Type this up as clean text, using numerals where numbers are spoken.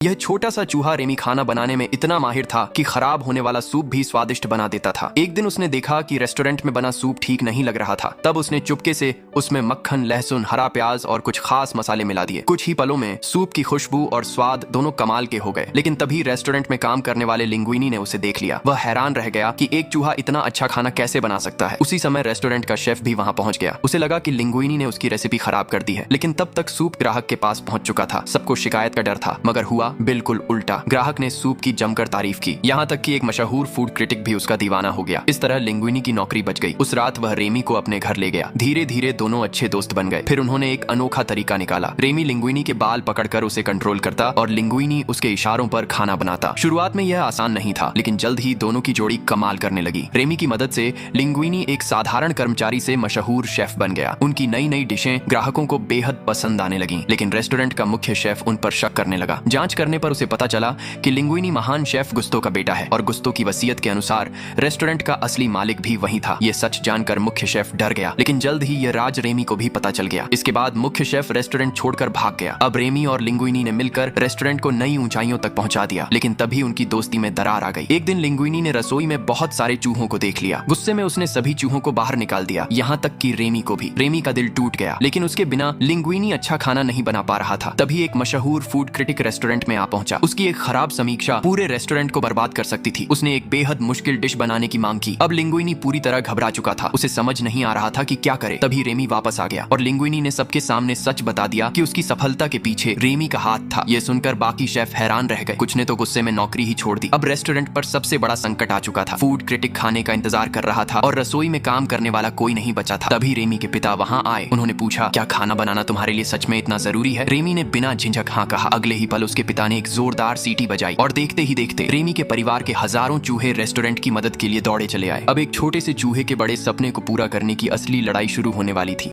यह छोटा सा चूहा रेमी खाना बनाने में इतना माहिर था कि खराब होने वाला सूप भी स्वादिष्ट बना देता था। एक दिन उसने देखा कि रेस्टोरेंट में बना सूप ठीक नहीं लग रहा था। तब उसने चुपके से उसमें मक्खन, लहसुन, हरा प्याज और कुछ खास मसाले मिला दिए। कुछ ही पलों में सूप की खुशबू और स्वाद दोनों कमाल के हो गए। लेकिन तभी रेस्टोरेंट में काम करने वाले लिंगुइनी ने उसे देख लिया। वह हैरान रह गया कि एक चूहा इतना अच्छा खाना कैसे बना सकता है। उसी समय रेस्टोरेंट का शेफ भी वहां पहुंच गया। उसे लगा कि लिंगुइनी ने उसकी रेसिपी खराब कर दी है। लेकिन तब तक सूप ग्राहक के पास पहुंच चुका था। सबको शिकायत का डर था, मगर हुआ बिल्कुल उल्टा। ग्राहक ने सूप की जमकर तारीफ की, यहाँ तक कि एक मशहूर फूड क्रिटिक भी उसका दीवाना हो गया। इस तरह लिंगुइनी की नौकरी बच गई। उस रात वह रेमी को अपने घर ले गया। धीरे धीरे दोनों अच्छे दोस्त बन गए। फिर उन्होंने एक अनोखा तरीका निकाला। रेमी लिंगुइनी के बाल पकड़कर उसे कंट्रोल करता और लिंगुइनी उसके इशारों पर खाना बनाता। शुरुआत में यह आसान नहीं था, लेकिन जल्द ही दोनों की जोड़ी कमाल करने लगी। रेमी की मदद से लिंगुइनी एक साधारण कर्मचारी से मशहूर शेफ बन गया। उनकी नई नई डिशें ग्राहकों को बेहद पसंद आने लगी। लेकिन रेस्टोरेंट का मुख्य शेफ उन पर शक करने लगा। जांच करने पर उसे पता चला कि लिंगुइनी महान शेफ गुस्तो का बेटा है और गुस्तो की वसीयत के अनुसार रेस्टोरेंट का असली मालिक भी वही था। ये सच जानकर मुख्य शेफ डर गया। लेकिन जल्द ही यह राज रेमी को भी पता चल गया। इसके बाद मुख्य शेफ रेस्टोरेंट छोड़कर भाग गया। अब रेमी और लिंगुइनी ने मिलकर रेस्टोरेंट को नई ऊंचाइयों तक पहुंचा दिया। लेकिन तभी उनकी दोस्ती में दरार आ गई। एक दिन लिंगुइनी ने रसोई में बहुत सारे चूहों को देख लिया। गुस्से में उसने सभी चूहों को बाहर निकाल दिया, यहाँ तक कि रेमी को भी। रेमी का दिल टूट गया, लेकिन उसके बिना लिंगुइनी अच्छा खाना नहीं बना पा रहा था। तभी एक मशहूर फूड क्रिटिक रेस्टोरेंट में आ पहुंचा। उसकी एक खराब समीक्षा पूरे रेस्टोरेंट को बर्बाद कर सकती थी। उसने एक बेहद मुश्किल डिश बनाने की मांग की। अब लिंगुइनी पूरी तरह घबरा चुका था। उसे समझ नहीं आ रहा था कि क्या करे। तभी रेमी वापस आ गया और लिंगुइनी ने सबके सामने सच बता दिया कि उसकी सफलता के पीछे रेमी का हाथ था। यह सुनकर बाकी शेफ हैरान रह गए। कुछ ने तो गुस्से में नौकरी ही छोड़ दी। अब रेस्टोरेंट पर सबसे बड़ा संकट आ चुका था। फूड क्रिटिक खाने का इंतजार कर रहा था और रसोई में काम करने वाला कोई नहीं बचा था। तभी रेमी के पिता वहां आए। उन्होंने पूछा, क्या खाना बनाना तुम्हारे लिए सच में इतना जरूरी है? रेमी ने बिना झिझक हाँ कहा। अगले ही पल उसके पिता ने एक जोरदार सीटी बजाई और देखते ही देखते रेमी के परिवार के हजारों चूहे रेस्टोरेंट की मदद के लिए दौड़े चले आए। अब एक छोटे से चूहे के बड़े सपने को पूरा करने की असली लड़ाई शुरू होने वाली थी।